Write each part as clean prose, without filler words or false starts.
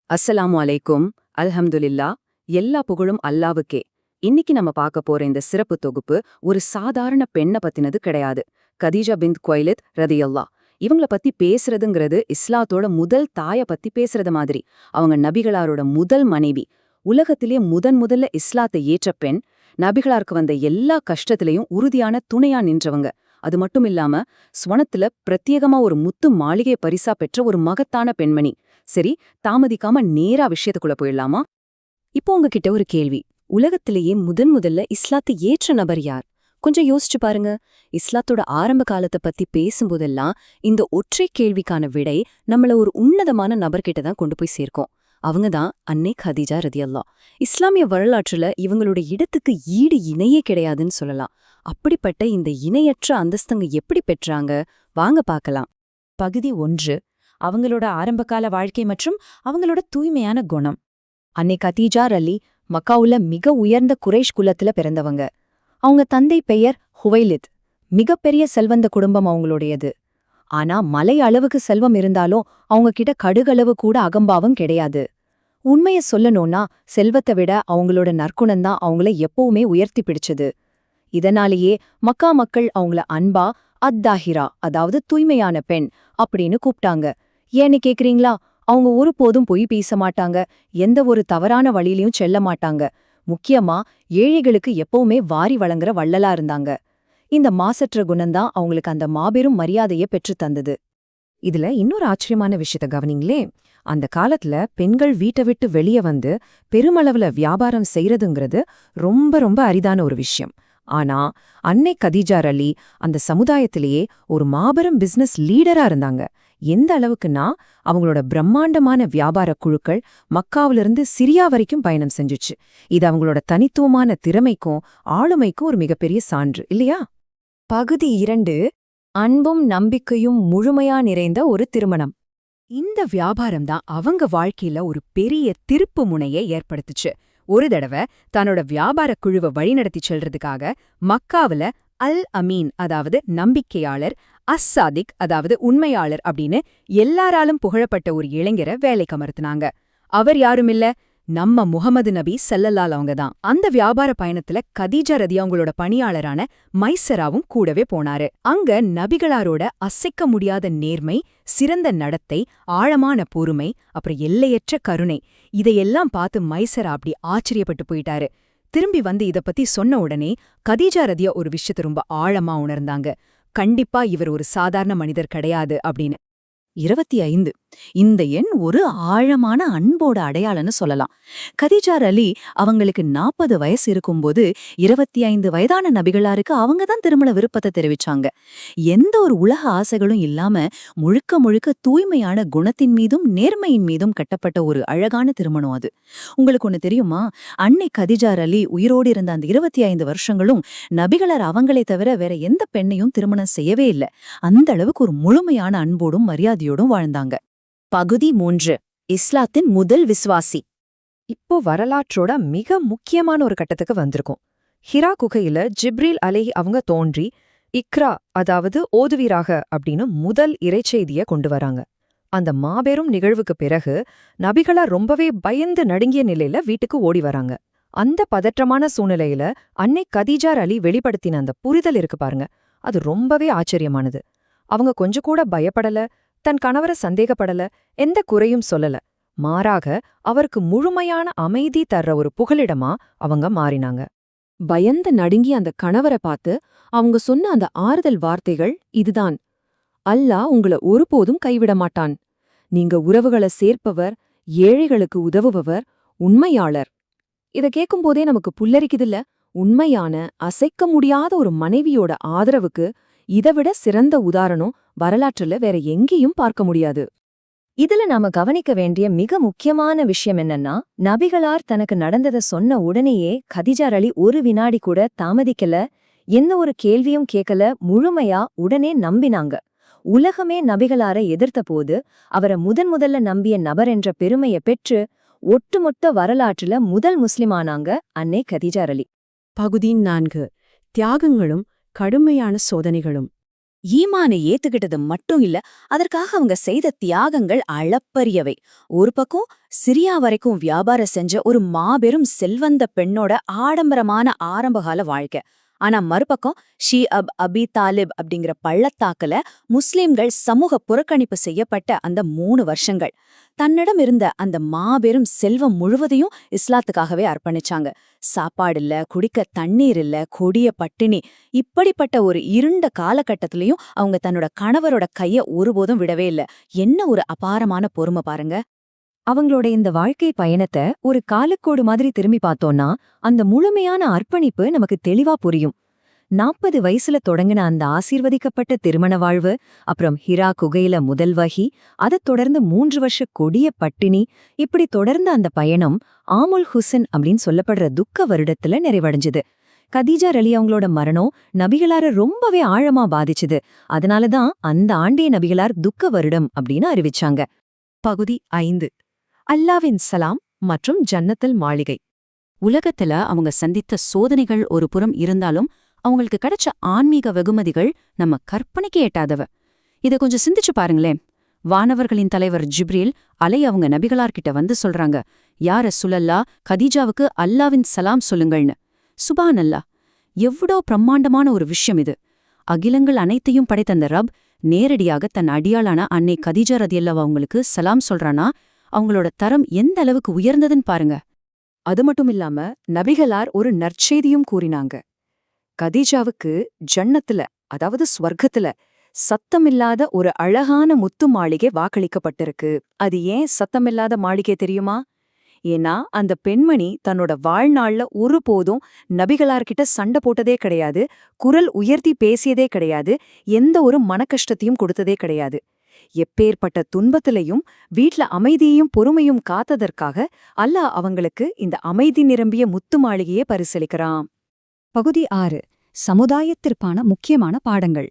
அஸ்ஸலாமு அலைக்கும். அல்ஹம்துலில்லா. எல்லா புகழும் அல்லாவுக்கே. இன்னைக்கு நம்ம பார்க்க போற இந்த சிறப்பு தொகுப்பு ஒரு சாதாரண பெண்ணை பத்தினது கிடையாது. கதீஜா பின்த் குவைலித் ரதியல்லாஹ். இவங்கள பத்தி பேசுறதுங்கிறது இஸ்லாத்தோட முதல் தாய பத்தி பேசுறது மாதிரி. அவங்க நபிகளாரோட முதல் மனைவி. உலகத்திலே முதல்ல இஸ்லாத்தை ஏற்ற பெண். நபிகளாருக்கு வந்த எல்லா கஷ்டத்திலையும் உறுதியான துணையா நின்றவங்க. அது மட்டும் இல்லாம ஸ்வனத்துல பிரத்யேகமா ஒரு முத்து மாளிகை பரிசா பெற்ற ஒரு மகத்தான பெண்மணி. சரி, தாமதிக்காம நேரா விஷயத்துக்குள்ள போயிடலாமா? இப்போ உங்ககிட்ட ஒரு கேள்வி. உலகத்திலேயே முதல்ல இஸ்லாத்தை ஏற்ற நபர் யார்? கொஞ்சம் யோசிச்சு பாருங்க. இஸ்லாத்தோட ஆரம்ப காலத்தை பத்தி பேசும்போதெல்லாம் இந்த ஒற்றை கேள்விக்கான விடை நம்மள ஒரு உன்னதமான நபர்கிட்ட தான் கொண்டு போய் சேர்க்கும். அவங்க தான் அன்னை கதீஜா ரதியல்லாஹ். இஸ்லாமிய வரலாற்றுல இவங்களோட இடத்துக்கு ஈடு இணையே கிடையாதுன்னு சொல்லலாம். அப்படிப்பட்ட இந்த இணையற்ற அந்தஸ்தங்க எப்படி பெற்றாங்க? வாங்க பார்க்கலாம். பகுதி 1. அவங்களோட ஆரம்பகால வாழ்க்கை மற்றும் அவங்களோட தூய்மையான குணம். அன்னை கதீஜா அலி மக்காவுல மிக உயர்ந்த குறைஷ் குலத்துல பிறந்தவங்க. அவங்க தந்தை பெயர் ஹுவைலித். மிகப்பெரிய செல்வந்த குடும்பம் அவங்களுடையது. ஆனா மலை அளவுக்கு செல்வம் இருந்தாலும் அவங்க கிட்ட கடுகளவு கூட அகம்பாவம் கிடையாது. உண்மைய சொல்லணும்னா செல்வத்தை விட அவங்களோட நற்குணம்தான் அவங்கள எப்பவுமே உயர்த்தி பிடிச்சது. இதனாலேயே மக்கா மக்கள் அவங்கள அன்பா அத்தாஹிரா, அதாவது தூய்மையான பெண் அப்படின்னு கூப்பிட்டாங்க. ஏன்னு கேக்குறீங்களா? அவங்க ஒருபோதும் பொய் பேச மாட்டாங்க, எந்த ஒரு தவறான வழியிலையும் செல்ல மாட்டாங்க. முக்கியமா ஏழைகளுக்கு எப்பவுமே வாரி வழங்குற வள்ளலா இருந்தாங்க. இந்த மாசற்ற குணம்தான் அவங்களுக்கு அந்த மாபெரும் மரியாதையை பெற்றுத் தந்தது. இதுல இன்னொரு ஆச்சரியமான விஷயத்த கவனிங்களே. அந்த காலத்துல பெண்கள் வீட்டை விட்டு வெளியே வந்து பெருமளவுல வியாபாரம் செய்யறதுங்கிறது ரொம்ப அரிதான ஒரு விஷயம். ஆனா அன்னை கதீஜா அலி அந்த சமுதாயத்திலேயே ஒரு மாபெரும் பிசினஸ் லீடரா இருந்தாங்க. எந்த அளவுக்குன்னா அவங்களோட பிரம்மாண்டமான வியாபார குழுக்கள் மக்காவிலிருந்து சிரியா வரைக்கும் பயணம் செஞ்சுச்சு. இது அவங்களோட தனித்துவமான திறமைக்கும் ஆளுமைக்கும் ஒரு மிகப்பெரிய சான்று இல்லையா? பகுதி 2. அன்பும் நம்பிக்கையும் முழுமையா நிறைந்த ஒரு திருமணம். இந்த வியாபாரம் தான் அவங்க வாழ்க்கையில ஒரு பெரிய திருப்பு முனையை ஏற்படுத்துச்சு. ஒரு தடவை தன்னோட வியாபார குழுவை வழிநடத்தி செல்றதுக்காக மக்காவுல அல் அமீன், அதாவது நம்பிக்கையாளர், அஸ்ஸாதிக், அதாவது உண்மையாளர் அப்படின்னு எல்லாராலும் புகழப்பட்ட ஒரு இளைஞரை வேலைக்கு அமர்த்தினாங்க. அவர் யாருமில்ல, நம்ம முஹம்மது நபி ஸல்லல்லாஹு அவங்க தான். அந்த வியாபார பயணத்துல கதீஜா ரதி அவங்களோட பணியாளரான மைசராவும் கூடவே போனாரு. அங்க நபிகளாரோட அசைக்க முடியாத நேர்மை, சிறந்த நடத்தை, ஆழமான பொறுமை, அப்புறம் எல்லையற்ற கருணை, இதையெல்லாம் பார்த்து மைசரா அப்படி ஆச்சரியப்பட்டு போயிட்டாரு. திரும்பி வந்து இத பத்தி சொன்ன உடனே கதீஜா ரதியா ஒரு விஷயத்தை ரொம்ப ஆழமா உணர்ந்தாங்க. கண்டிப்பா இவர் ஒரு சாதாரண மனிதர் கிடையாது அப்படின்னு. 25. இந்த எண் ஒரு ஆழமான அன்போட அடையாளன்னு சொல்லலாம். கதீஜா அலி அவங்களுக்கு 40 வயசு இருக்கும்போது 25 வயதான நபிகளாருக்கு அவங்க தான் திருமண விருப்பத்தை தெரிவிச்சாங்க. எந்த ஒரு உலக ஆசைகளும் இல்லாம முழுக்க தூய்மையான குணத்தின் மீதும் நேர்மையின் மீதும் கட்டப்பட்ட ஒரு அழகான திருமணம் அது. உங்களுக்கு ஒண்ணு தெரியுமா? அன்னை கதீஜா அலி உயிரோடு இருந்த அந்த 25 வருஷங்களும் நபிகளார் அவங்களை தவிர வேற எந்த பெண்ணையும் திருமணம் செய்யவே இல்லை. அந்த அளவுக்கு ஒரு முழுமையான அன்போடும் மரியாதையோடும் வாழ்ந்தாங்க. பகுதி 3. இஸ்லாத்தின் முதல் விசுவாசி. இப்போ வரலாற்றோட மிக முக்கியமான ஒரு கட்டத்துக்கு வந்திருக்கும். ஹிரா குகையில ஜிப்ரீல் அலைஹி அவங்க தோன்றி இக்ரா, அதாவது ஓதுவீராக அப்படின்னு முதல் இறைச்செய்திய கொண்டு வராங்க. அந்த மாபெரும் நிகழ்வுக்கு பிறகு நபிகளா ரொம்பவே பயந்து நடுங்கிய நிலையில வீட்டுக்கு ஓடி வராங்க. அந்த பதற்றமான சூழ்நிலையில அன்னை கதீஜா அலி வெளிப்படுத்தின அந்த புரிதல் இருக்கு பாருங்க, அது ரொம்பவே ஆச்சரியமானது. அவங்க கொஞ்சம் கூட பயப்படல, தன் கணவரை சந்தேகப்படல, எந்த குறையும் சொல்லல. மாறாக அவருக்கு முழுமையான அமைதி தர்ற ஒரு புகலிடமா அவங்க மாறினாங்க. பயந்து நடுங்கி அந்த கணவரை பார்த்து அவங்க சொன்ன அந்த ஆறுதல் வார்த்தைகள் இதுதான்: அல்லாஹ் உங்களை ஒருபோதும் கைவிட மாட்டான். நீங்க உறவுகளை சேர்ப்பவர், ஏழைகளுக்கு உதவுபவர், உண்மையாளர். இத கேட்கும்போதே நமக்கு புல்லரிக்குதில்ல? உண்மையான அசைக்க முடியாத ஒரு மனைவியோட ஆதரவுக்கு இதைவிட சிறந்த உதாரணம் வரலாற்றுல வேற எங்கேயும் பார்க்க முடியாது. இதுல நாம கவனிக்க வேண்டிய மிக முக்கியமான விஷயம் என்னன்னா, நபிகளார் தனக்கு நடந்ததை சொன்ன உடனேயே கதீஜா அலி ஒரு வினாடி கூட தாமதிக்கல, எந்த ஒரு கேள்வியும் கேட்கல, முழுமையா உடனே நம்பினாங்க. உலகமே நபிகளாரை எதிர்த்த போது அவரை முதல்ல நம்பிய நபர் என்ற பெருமையை பெற்று ஒட்டுமொத்த வரலாற்றுல முதல் முஸ்லிமானாங்க அன்னை கதீஜா அலி. பகுதி 4. தியாகங்களும் கடுமையான சோதனைகளும். ஈமானை ஏத்துக்கிட்டது மட்டும் இல்ல, அதற்காக அவங்க செய்த தியாகங்கள் அளப்பரியவை. ஒரு பக்கம் சிரியா வரைக்கும் வியாபாரம் செஞ்ச ஒரு மாபெரும் செல்வந்த பெண்ணோட ஆடம்பரமான ஆரம்பகால வாழ்க்கை. ஆனா மறுபக்கம் அபி தாலிப் அப்படிங்கிற பள்ளத்தாக்குல முஸ்லிம்கள் சமூக புறக்கணிப்பு செய்யப்பட்ட அந்த 3 வருஷங்கள். தன்னிடம் இருந்த அந்த மாபெரும் செல்வம் முழுவதையும் இஸ்லாத்துக்காகவே அர்ப்பணிச்சாங்க. சாப்பாடு இல்ல, குடிக்க தண்ணீர் இல்ல, கொடிய பட்டினி. இப்படிப்பட்ட ஒரு இருண்ட காலகட்டத்திலயும் அவங்க தன்னோட கணவரோட கைய ஒருபோதும் விடவே இல்ல. என்ன ஒரு அபாரமான பொறுமை பாருங்க. அவங்களோட இந்த வாழ்க்கை பயணத்தை ஒரு காலக்கோடு மாதிரி திரும்பி பார்த்தோம்னா அந்த முழுமையான அர்ப்பணிப்பு நமக்கு தெளிவா புரியும். 40 வயசுல தொடங்கின அந்த ஆசீர்வதிக்கப்பட்ட திருமண வாழ்வு, அப்புறம் ஹிரா குகையில முதல் வஹி, அதைத் தொடர்ந்து 3 வருஷ கொடிய பட்டினி, இப்படி தொடர்ந்த அந்த பயணம் ஆமுல் ஹுசன் அப்படின்னு சொல்லப்படுற துக்க வருடத்துல நிறைவடைஞ்சுது. கதீஜா ரலி அவங்களோட மரணம் நபிகளார ரொம்பவே ஆழமா பாதிச்சுது. அதனாலதான் அந்த ஆண்டே நபிகளார் துக்க வருடம் அப்படின்னு அறிவிச்சாங்க. பகுதி 5. அல்லாவின் சலாம் மற்றும் ஜன்னத்தல் மாளிகை. உலகத்துல அவங்க சந்தித்த சோதனைகள் ஒரு புறம் இருந்தாலும் அவங்களுக்கு கிடைச்ச ஆன்மீக வெகுமதிகள் நம்ம கற்பனைக்கு எட்டாதவ. இத கொஞ்சம் சிந்திச்சு பாருங்களேன். வானவர்களின் தலைவர் ஜிப்ரீல் அவங்க நபிகளார்கிட்ட வந்து சொல்றாங்க, யா ரசூலல்லா, கதீஜாவுக்கு அல்லாவின் சலாம் சொல்லுங்கள்னு. சுபான் அல்லா, எவ்வளோ பிரம்மாண்டமான ஒரு விஷயம் இது. அகிலங்கள் அனைத்தையும் படைத்த அந்த ரப் நேரடியாக தன் அடியாளான அன்னை கதீஜா ரதியல்லாஹு அவங்களுக்கு சலாம் சொல்றானா, அவங்களோட தரம் எந்த அளவுக்கு உயர்ந்ததுன்னு பாருங்க. அது மட்டும் இல்லாம நபிகளார் ஒரு நற்செய்தியும் கூறினாங்க. கதீஜாவுக்கு ஜன்னத்துல, அதாவது ஸ்வர்க்கத்துல சத்தமில்லாத ஒரு அழகான முத்து மாளிகை வாக்களிக்கப்பட்டிருக்கு. அது ஏன் சத்தமில்லாத மாளிகை தெரியுமா? ஏன்னா அந்த பெண்மணி தன்னோட வாழ்நாள்ல ஒருபோதும் நபிகளார்கிட்ட சண்டை போட்டதே கிடையாது, குரல் உயர்த்தி பேசியதே கிடையாது, எந்த ஒரு மனக்கஷ்டத்தையும் கொடுத்ததே கிடையாது. எப்பேற்பட்ட துன்பத்திலையும் வீட்ல அமைதியையும் பொறுமையும் காத்ததற்காக அல்லாஹ் அவங்களுக்கு இந்த அமைதி நிரம்பிய முத்து மாளிகையே பரிசளிக்கிறான். பகுதி 6. சமுதாயத்திற்கான முக்கியமான பாடங்கள்.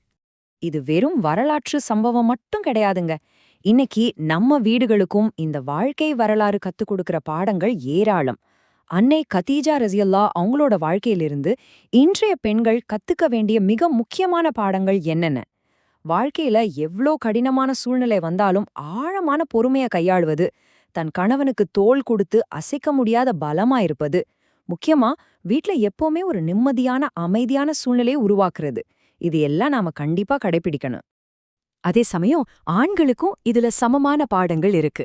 இது வெறும் வரலாற்று சம்பவம் மட்டும் கிடையாதுங்க. இன்னைக்கு நம்ம வீடுகளுக்கும் இந்த வாழ்க்கை வரலாறு கத்துக் கொடுக்கிற பாடங்கள் ஏராளம். அன்னை கதீஜா ரஸியல்லாஹு அவங்களோட வாழ்க்கையிலிருந்து இன்றைய பெண்கள் கத்துக்க வேண்டிய மிக முக்கியமான பாடங்கள் என்னென்ன? வாழ்க்கையில எவ்ளோ கடினமான சூழ்நிலை வந்தாலும் ஆழமான பொறுமைய கையாளுவது, தன் கணவனுக்கு தோள் கொடுத்து அசைக்க முடியாத பலமா இருப்பது, முக்கியமா வீட்ல எப்பவுமே ஒரு நிம்மதியான அமைதியான சூழ்நிலையை உருவாக்குறது, இது எல்லாம் நாம கண்டிப்பா கடைபிடிக்கணும். அதே சமயம் ஆண்களுக்கும் இதுல சமமான பாடங்கள் இருக்கு.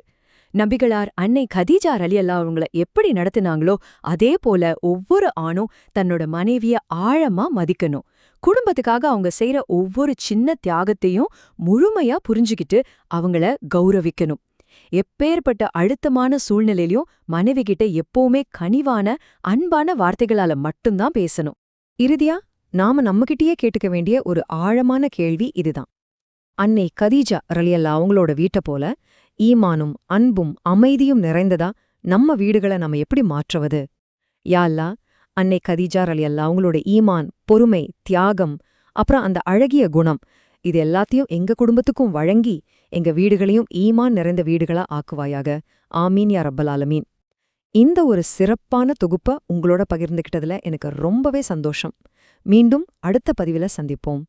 நபிகளார் அன்னை கதீஜா ரலியல்லாஹு அவங்கள எப்படி நடத்தினாங்களோ அதே போல ஒவ்வொரு ஆணும் தன்னோட மனைவிய ஆழமா மதிக்கணும். குடும்பத்துக்காக அவங்க செய்யற ஒவ்வொரு சின்ன தியாகத்தையும் முழுமையா புரிஞ்சுக்கிட்டு அவங்கள கௌரவிக்கணும். எப்பேற்பட்ட அழுத்தமான சூழ்நிலையிலும் மனைவி கிட்ட எப்பவுமே கனிவான அன்பான வார்த்தைகளால மட்டும்தான் பேசணும். இறுதியா நாம நம்மகிட்டயே கேட்டுக்க வேண்டிய ஒரு ஆழமான கேள்வி இதுதான். அன்னை கதீஜா ரலியல்லாஹு அவங்களோட வீட்டை போல ஈமானும் அன்பும் அமைதியும் நிறைந்ததா நம்ம வீடுகளை நம்ம எப்படி மாற்றுவது? யா அல்லாஹ், அன்னை கதீஜா ரலியல்லாஹு அவங்களோட ஈமான், பொறுமை, தியாகம், அப்புறம் அந்த அழகிய குணம், இது எல்லாத்தையும் எங்க குடும்பத்துக்கும் வழங்கி எங்க வீடுகளையும் ஈமான் நிறைந்த வீடுகளா ஆக்குவாயாக. ஆமீன் யா ரப்பல் ஆலமீன். இந்த ஒரு சிறப்பான தொகுப்பை உங்களோட பகிர்ந்துகிட்டதுல எனக்கு ரொம்பவே சந்தோஷம். மீண்டும் அடுத்த பதிவில சந்திப்போம்.